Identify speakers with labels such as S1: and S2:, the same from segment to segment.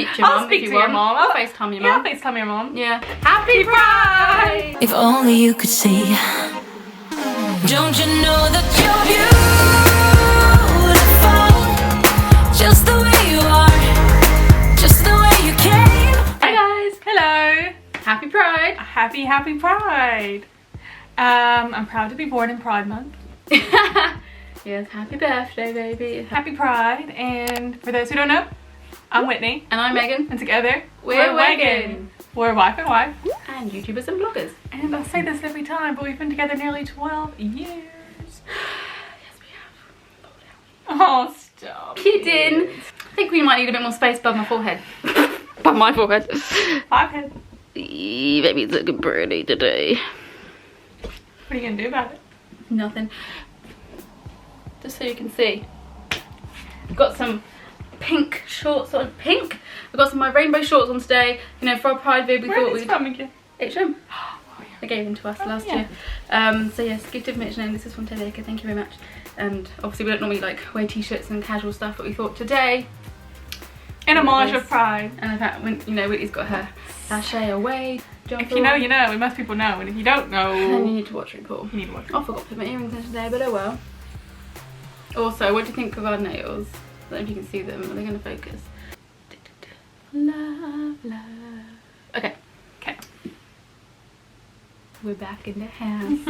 S1: speak to your mum if you want. I'll FaceTime your mum.
S2: Yeah, I'll FaceTime your mum.
S1: Yeah. Happy Pride!
S3: If only you could see. Don't you know that you're beautiful? Just the way you are. Just the way you came.
S1: Hi guys.
S2: Hello.
S1: Happy Pride.
S2: Happy Pride. I'm proud to be born in Pride Month.
S1: Yes, happy birthday, baby.
S2: Happy Pride. And for those who don't know, I'm Whitney.
S1: And I'm Megan.
S2: And together,
S1: we're Wegan.
S2: We're wife and wife.
S1: And YouTubers and bloggers.
S2: And I say this every time, but we've been together nearly 12 years.
S1: Yes, we have.
S2: Oh, stop.
S1: Kidding. I think we might need a bit more space above my forehead. Above my forehead.
S2: 5 heads.
S1: Baby, it's looking pretty today.
S2: What are you gonna do about it?
S1: Nothing. Just so you can see. I've got some pink shorts on. Pink? I've got some of my rainbow shorts on today. You know, for our Pride vid, we thought we'd...
S2: from again?
S1: HM. They gave them to us last year. So yes, gift of Mitch, and this is from Tedeka, thank you very much. And obviously we don't normally like wear t-shirts and casual stuff, but we thought today,
S2: in homage of Pride.
S1: And in fact, when, you know, Whitney's got her sachet away.
S2: If you know, you know, and most people know, and if you don't know,
S1: then you need to watch RuPaul.
S2: You need to watch
S1: I forgot to put my earrings in today, but oh well. Also, what do you think of our nails? I don't know if you can see them, are they going to focus? Love, love. Okay. We're back in the house.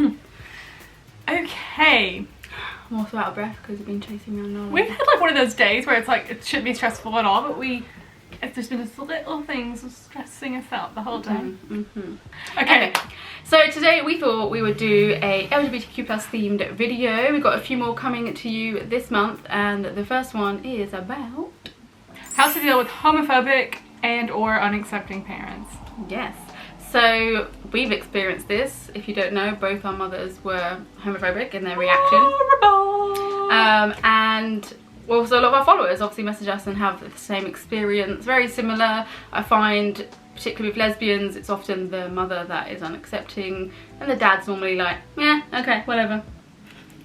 S2: Okay.
S1: I'm also out of breath because we've been chasing around Nolan.
S2: We've had like one of those days where it's like, it shouldn't be stressful at all, but there's been just little things stressing us out the whole time. Okay.
S1: So today we thought we would do a LGBTQ plus themed video. We've got a few more coming to you this month, and the first one is about
S2: how to deal with homophobic and or unaccepting parents.
S1: Yes. So we've experienced this. If you don't know, both our mothers were homophobic in their reaction. And also a lot of our followers obviously message us and have the same experience. Very similar. I find, particularly with lesbians, it's often the mother that is unaccepting and the dad's normally like, yeah, okay, whatever.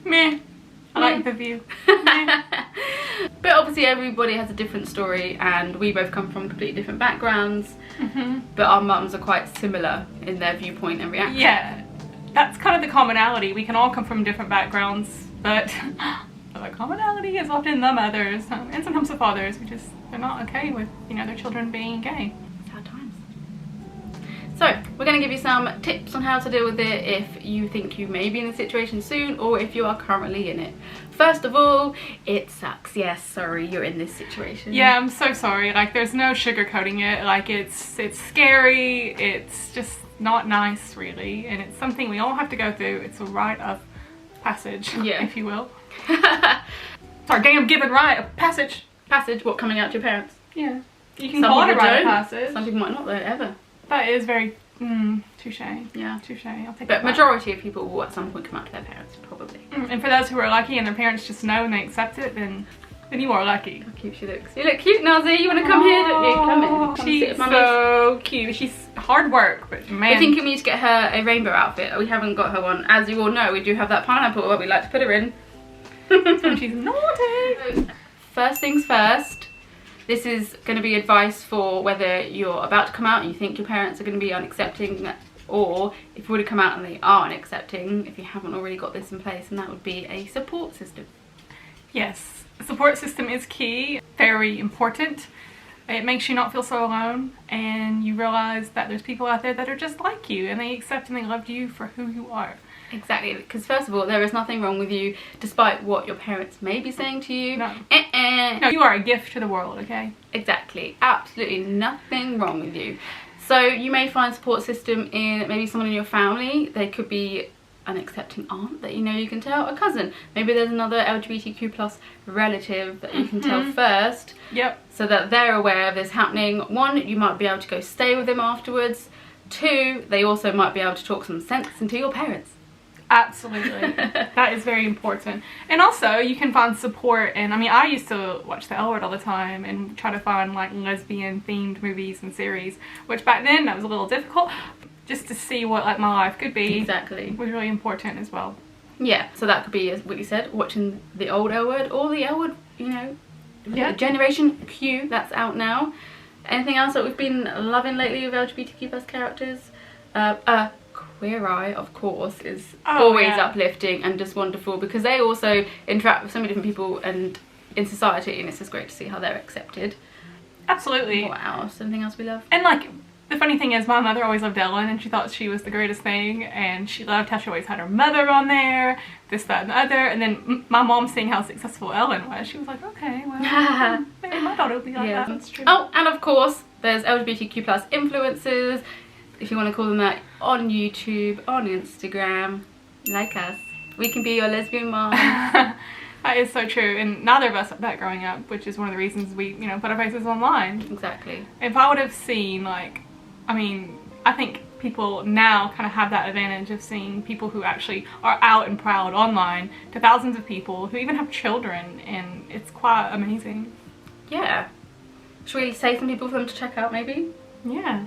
S2: Meh. I like the view.
S1: But obviously everybody has a different story, and we both come from completely different backgrounds, but our mums are quite similar in their viewpoint and reaction.
S2: Yeah, that's kind of the commonality. We can all come from different backgrounds, but the commonality is often the mothers and sometimes the fathers who just, they're not okay with, you know, their children being gay.
S1: Sad times. So we're going to give you some tips on how to deal with it if you think you may be in the situation soon, or if you are currently in it. First of all, it sucks. Yes, sorry, you're in this situation.
S2: Yeah, I'm so sorry. Like, there's no sugarcoating it. Like, it's scary. It's just not nice, really, and it's something we all have to go through. It's a rite of passage, if you will. It's our damn given rite of passage.
S1: Passage? What, coming out to your parents?
S2: Yeah. You can call it a rite of passage.
S1: Some people might not, though, ever.
S2: That is very, touche.
S1: Yeah.
S2: Touche, I'll take
S1: But
S2: that
S1: majority of people will at some point come out to their parents, probably.
S2: And for those who are lucky and their parents just know and they accept it, then you are lucky.
S1: How cute she looks. You look cute, Nazi. You want to come here, don't you? Come in. Come
S2: She's so cute. She's hard work, but man.
S1: I think we need to get her a rainbow outfit. We haven't got her one. As you all know, we do have that pineapple that we like to put her in.
S2: And she's naughty.
S1: First things first. This is going to be advice for whether you're about to come out and you think your parents are going to be unaccepting, or if you already come out and they are unaccepting, if you haven't already got this in place, and that would be a support system.
S2: Yes, a support system is key, very important. It makes you not feel so alone, and you realize that there's people out there that are just like you, and they accept and they love you for who you are.
S1: Exactly, because first of all, there is nothing wrong with you, despite what your parents may be saying to you.
S2: No. No, you are a gift to the world, okay?
S1: Exactly, absolutely nothing wrong with you. So you may find support system in maybe someone in your family. They could be an accepting aunt that you know you can tell, a cousin. Maybe there's another LGBTQ plus relative that you can tell first.
S2: Yep.
S1: So that they're aware of this happening. One, you might be able to go stay with them afterwards. Two, they also might be able to talk some sense into your parents.
S2: Absolutely. That is very important. And also you can find support, and I mean, I used to watch the L Word all the time and try to find like lesbian themed movies and series, which back then that was a little difficult. Just to see what like my life could be.
S1: Exactly.
S2: Was really important as well.
S1: Yeah, so that could be, as Whitney said, watching the old L Word or the L Word, you know, Generation Q, that's out now. Anything else that we've been loving lately with LGBTQ plus characters? Queer Eye, of course, is always uplifting and just wonderful, because they also interact with so many different people and in society, and it's just great to see how they're accepted.
S2: Absolutely.
S1: What else? Anything else we love?
S2: And like, the funny thing is, my mother always loved Ellen, and she thought she was the greatest thing, and she loved how she always had her mother on there, this, that, and the other. And then my mom, seeing how successful Ellen was, she was like, okay, well, maybe my daughter will be like that. That's true.
S1: Oh, and of course, there's LGBTQ plus influencers, if you want to call them that, on YouTube, on Instagram, like us. We can be your lesbian mom.
S2: That is so true, and neither of us had that growing up, which is one of the reasons we, you know, put our faces online.
S1: Exactly.
S2: If I would have seen, like, I mean, I think people now kind of have that advantage of seeing people who actually are out and proud online to thousands of people who even have children, and it's quite amazing.
S1: Yeah. Should we say some people for them to check out, maybe?
S2: Yeah.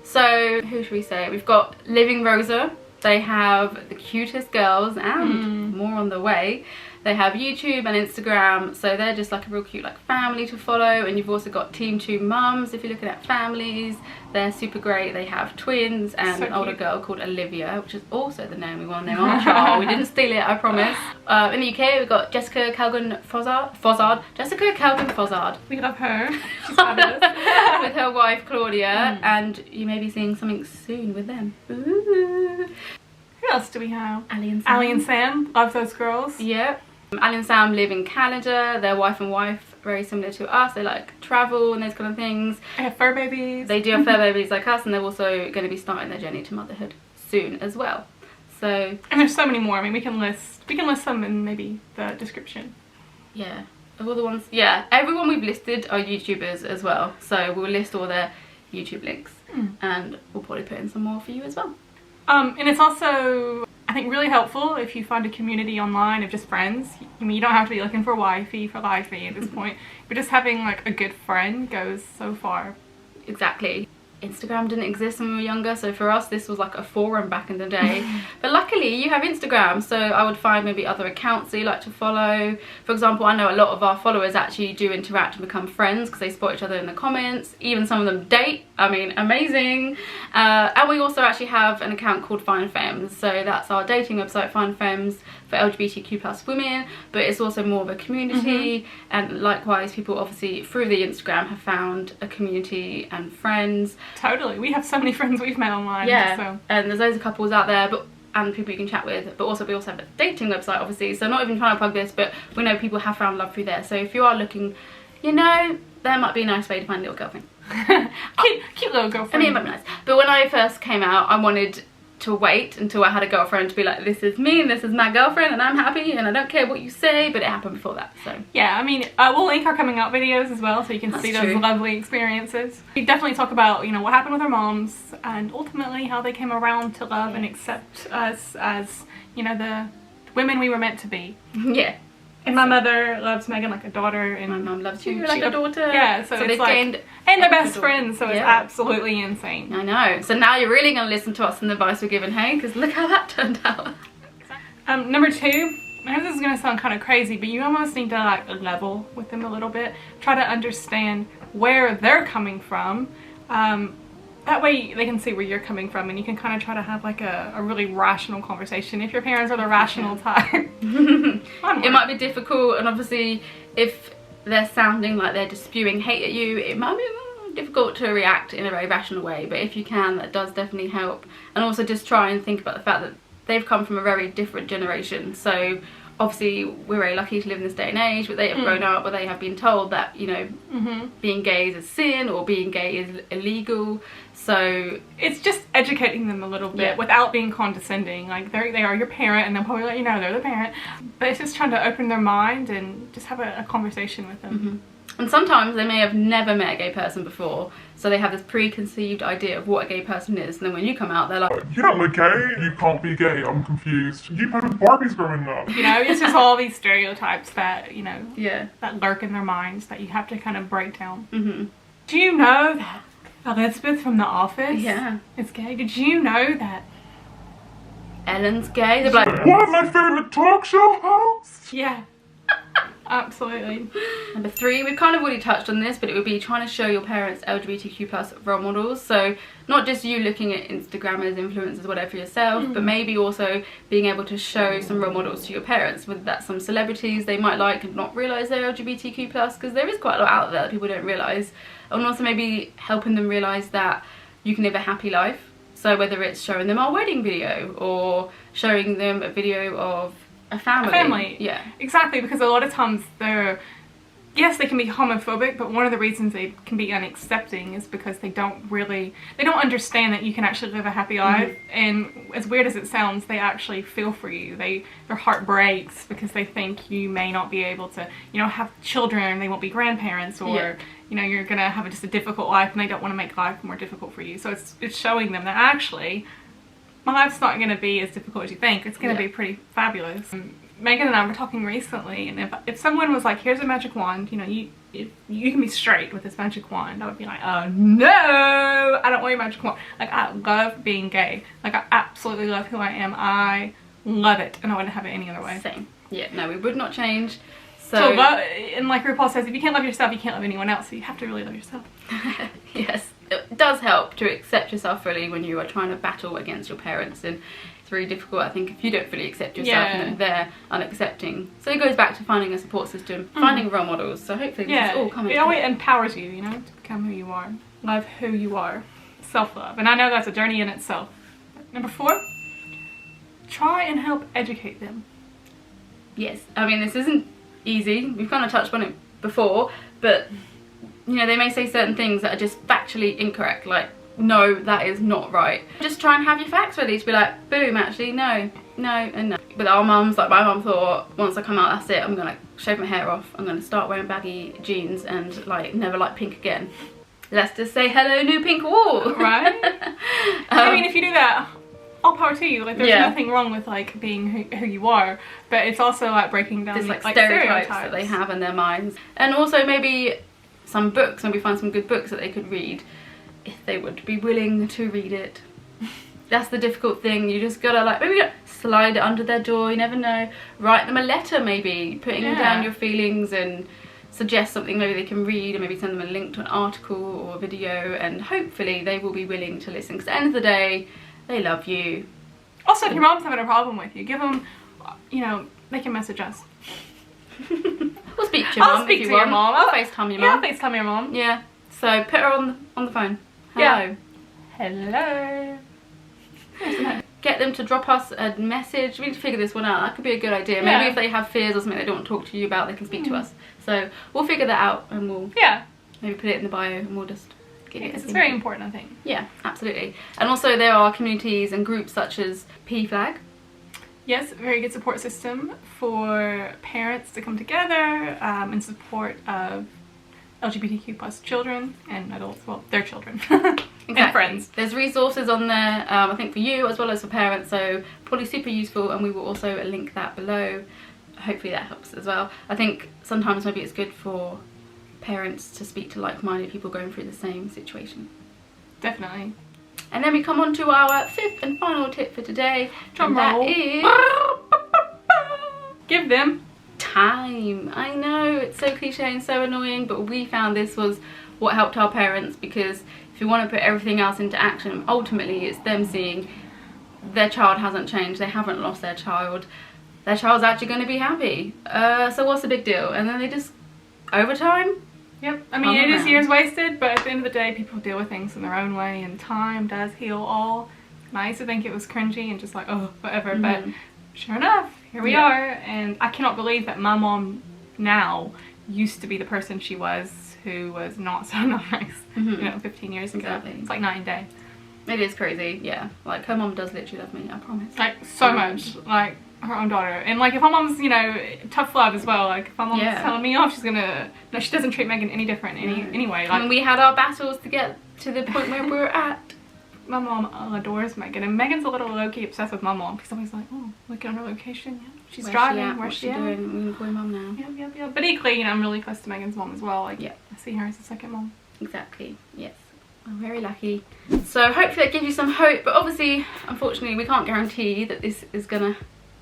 S1: So, who should we say? We've got Living Rosa. They have the cutest girls and more on the way. They have YouTube and Instagram, so they're just like a real cute like family to follow. And you've also got Team 2 mums if you're looking at families. They're super great. They have twins and an older girl called Olivia, which is also the name we want to name our child. We didn't steal it, I promise. In the UK, we've got Jessica Calgon Fozzard. Jessica Calgon Fozzard.
S2: We love her. She's fabulous.
S1: With her wife Claudia, and you may be seeing something soon with them. Ooh.
S2: Who else do we have?
S1: Ali and Sam.
S2: Ali and Sam. Love those girls.
S1: Yep. Ali and Sam live in Canada. They're wife and wife, very similar to us. They like travel and those kind of things.
S2: They have fur babies.
S1: They do have fur babies like us, and they're also going to be starting their journey to motherhood soon as well. So,
S2: and there's so many more. I mean, we can list some in maybe the description.
S1: Yeah, of all the ones. Yeah, everyone we've listed are YouTubers as well. So we'll list all their YouTube links, and we'll probably put in some more for you as well.
S2: And it's also, I think, really helpful if you find a community online of just friends. I mean, you don't have to be looking for wifey for lifey at this point, but just having like a good friend goes so far.
S1: Exactly. Instagram didn't exist when we were younger, so for us this was like a forum back in the day. But luckily you have Instagram, so I would find maybe other accounts that you like to follow. For example, I know a lot of our followers actually do interact and become friends because they spot each other in the comments. Even some of them date. I mean, amazing. And we also actually have an account called Find Femmes, so that's our dating website, Find Femmes, for LGBTQ plus women, but it's also more of a community. And likewise, people obviously through the Instagram have found a community and friends.
S2: Totally. We have so many friends we've met online.
S1: Yeah,
S2: so.
S1: and there's loads of couples out there, and people you can chat with, but also we also have a dating website, obviously, so not even trying to plug this, but we know people have found love through there. So if you are looking, you know, there might be a nice way to find a little girlfriend.
S2: Cute little girlfriend.
S1: I mean, it might be nice. But when I first came out, I wanted to wait until I had a girlfriend to be like, this is me and this is my girlfriend and I'm happy and I don't care what you say, but it happened before that. So
S2: yeah, I mean, we'll link our coming out videos as well, so you can see those lovely experiences. We definitely talk about, you know, what happened with our moms and ultimately how they came around to love and accept us as, you know, the women we were meant to be.
S1: Yeah.
S2: And my mother loves Megan like a daughter, and
S1: my mum loves you like a daughter.
S2: Yeah, so it's like, and they're best friends, so it's absolutely insane.
S1: I know. So now you're really going to listen to us and the advice we're giving, hey? Because look how that turned out.
S2: Number 2, I know this is going to sound kind of crazy, but you almost need to like level with them a little bit. Try to understand where they're coming from. That way they can see where you're coming from, and you can kind of try to have like a really rational conversation if your parents are the rational type.
S1: It might be difficult, and obviously if they're sounding like they're just spewing hate at you, it might be difficult to react in a very rational way, but if you can, that does definitely help. And also just try and think about the fact that they've come from a very different generation, so obviously we're very lucky to live in this day and age, but they have grown up where they have been told that, you know, being gay is a sin or being gay is illegal. So
S2: it's just educating them a little bit without being condescending. Like they are your parent, and they'll probably let you know they're the parent, but it's just trying to open their mind and just have a conversation with them.
S1: And sometimes they may have never met a gay person before, so they have this preconceived idea of what a gay person is, and then when you come out, they're like,
S4: you don't look gay, you can't be gay, I'm confused. You played with Barbies growing up.
S2: You know, it's just all these stereotypes that, you know,
S1: yeah,
S2: that lurk in their minds that you have to kind of break down. Do you know that Elizabeth from The Office is gay? Did you know that
S1: Ellen's gay? They're like,
S4: what, my favorite talk show host?
S2: Yeah. Absolutely.
S1: Number 3, we've kind of already touched on this, but it would be trying to show your parents LGBTQ plus role models. So not just you looking at Instagrammers, influencers, whatever yourself, but maybe also being able to show some role models to your parents, whether that's some celebrities they might like and not realise they're LGBTQ plus, because there is quite a lot out there that people don't realise. And also maybe helping them realise that you can live a happy life. So whether it's showing them our wedding video or showing them a video of a family. Yeah,
S2: exactly, because a lot of times yes, they can be homophobic, but one of the reasons they can be unaccepting is because they don't understand that you can actually live a happy life. And as weird as it sounds, they actually feel for you. Their heart breaks because they think you may not be able to, you know, have children, they won't be grandparents, or you know, you're gonna have just a difficult life, and they don't want to make life more difficult for you. So it's showing them that actually my life's not going to be as difficult as you think. It's going to be pretty fabulous. Megan and I were talking recently, and if someone was like, here's a magic wand, you know, you can be straight with this magic wand, I would be like, oh no, I don't want your magic wand. Like, I love being gay. Like, I absolutely love who I am. I love it, and I wouldn't have it any other way.
S1: Same. Yeah, no, we would not change. So
S2: and like RuPaul says, if you can't love yourself, you can't love anyone else, so you have to really love yourself.
S1: Yes, it does help to accept yourself fully when you are trying to battle against your parents, and it's really difficult, I think, if you don't fully accept yourself and then they're unaccepting. So it goes back to finding a support system, finding role models. So hopefully this is all coming together.
S2: It always empowers you, you know, to become who you are. Love who you are. Self-love. And I know that's a journey in itself. Number 4, try and help educate them.
S1: Yes, I mean, this isn't easy. We've kind of touched on it before, but you know, they may say certain things that are just factually incorrect, like, no, that is not right. Just try and have your facts ready to be like, boom, actually, no, and no. But our mums, like my mum thought, once I come out, that's it, I'm gonna shave my hair off, I'm gonna start wearing baggy jeans and like never like pink again. Let's just say hello, new pink wall.
S2: Right? I mean, if you do that, all power to you. Like, there's nothing wrong with like being who you are, but it's also like breaking down
S1: like stereotypes that they have in their minds. And also maybe some books, maybe find some good books that they could read if they would be willing to read it. That's the difficult thing. You just gotta like maybe slide it under their door, you never know. Write them a letter, maybe putting down your feelings and suggest something maybe they can read, or maybe send them a link to an article or a video, and hopefully they will be willing to listen, because at the end of the day they love you.
S2: Also, if your mom's having a problem with you, give them, you know, they can message us.
S1: We'll speak to your mom.
S2: I'll speak to your mom.
S1: I'll FaceTime your mom.
S2: Yeah, I'll FaceTime your mom.
S1: Yeah. So put her on the phone. Hello.
S2: Yeah. Hello.
S1: Get them to drop us a message. We need to figure this one out. That could be a good idea. Maybe if they have fears or something they don't want to talk to you about, they can speak to us. So we'll figure that out, and we'll maybe put it in the bio, and we'll just get it.
S2: Because it's very important, I think.
S1: Yeah, absolutely. And also there are communities and groups such as PFLAG.
S2: Yes, very good support system for parents to come together in support of LGBTQ plus children and adults, well, their children. And friends. There's
S1: resources on there, I think, for you as well as for parents, so probably super useful, and we will also link that below. Hopefully that helps as well. I think sometimes maybe it's good for parents to speak to like-minded people going through the same situation.
S2: Definitely.
S1: And then we come on to our 5th and final tip for today.
S2: Drum roll.
S1: That is...
S2: Give them
S1: time. I know, it's so cliche and so annoying, but we found this was what helped our parents, because if you want to put everything else into action, ultimately it's them seeing their child hasn't changed, they haven't lost their child's actually going to be happy. So what's the big deal? And then they just, over time,
S2: yep, I mean, it is years wasted, but at the end of the day, people deal with things in their own way, and time does heal all. I used to think it was cringy and just like, oh, whatever, but sure enough, here we are, and I cannot believe that my mom now used to be the person she was, who was not so nice, you know, 15 years ago.
S1: Exactly.
S2: It's like night and day.
S1: It is crazy, yeah. Like, her mom does literally love me, I promise.
S2: Like, so much. Like, her own daughter. And like, if my mom's, you know, tough love as well, like if my mom's telling me off, she's gonna, no, she doesn't treat Megan any different anyway. Like,
S1: and we had our battles to get to the point where we're at.
S2: My mom adores Megan, and Megan's a little low-key obsessed with my mom. She's always like, oh, look at her location, she's driving, where's she
S1: doing? We can call your mom now.
S2: Yep. But equally, you know, I'm really close to Megan's mom as well. Like, I see her as a second mom.
S1: Exactly, yes. I'm very lucky. So hopefully that gives you some hope, but obviously, unfortunately, we can't guarantee that this is gonna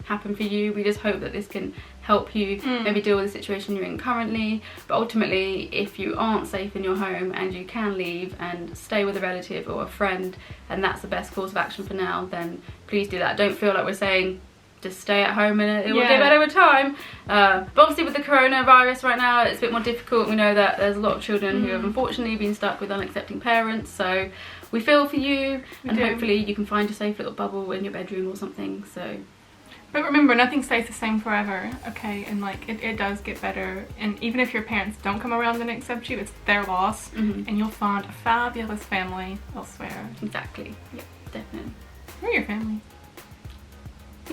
S1: happen for you. We just hope that this can help you maybe deal with the situation you're in currently. But ultimately, if you aren't safe in your home and you can leave and stay with a relative or a friend, and that's the best course of action for now, then please do that. Don't feel like we're saying just stay at home and it will get better with time. But obviously with the coronavirus right now, it's a bit more difficult. We know that there's a lot of children who have unfortunately been stuck with unaccepting parents, so we feel for you, and hopefully you can find a safe little bubble in your bedroom or something. So,
S2: but remember, nothing stays the same forever, okay? And like it does get better, and even if your parents don't come around and accept you, it's their loss, and you'll find a fabulous family elsewhere.
S1: Exactly. Yeah, definitely.
S2: We're your family.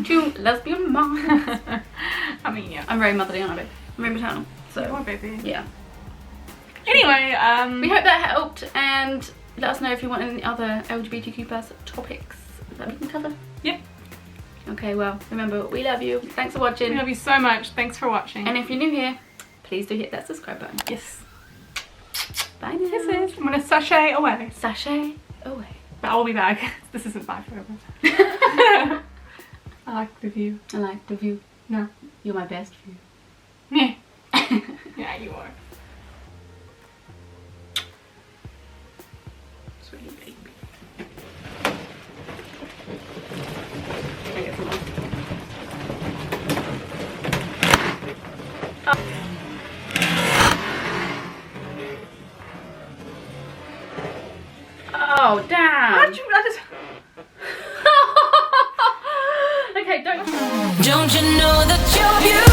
S1: 2 lesbian moms.
S2: I mean, yeah.
S1: I'm very motherly, aren't I, babe? I'm very maternal. So
S2: You are, baby.
S1: yeah.
S2: Anyway,
S1: we hope that helped, and let us know if you want any other LGBTQ plus topics that we can cover.
S2: Yep.
S1: Okay, well, remember, we love you. Thanks for watching.
S2: We love you so much. Thanks for watching.
S1: And if you're new here, please do hit that subscribe button.
S2: Yes.
S1: Bye now.
S2: Kisses. I'm gonna sashay away.
S1: Sashay away.
S2: But I'll be back. This isn't bye forever. I like the view.
S1: I like the view.
S2: No.
S1: You're my best view.
S2: Yeah. Yeah, you are.
S1: Sweet baby. Oh, damn.
S2: How'd you, I just...
S1: Okay, don't.
S3: Don't you know that you're beautiful?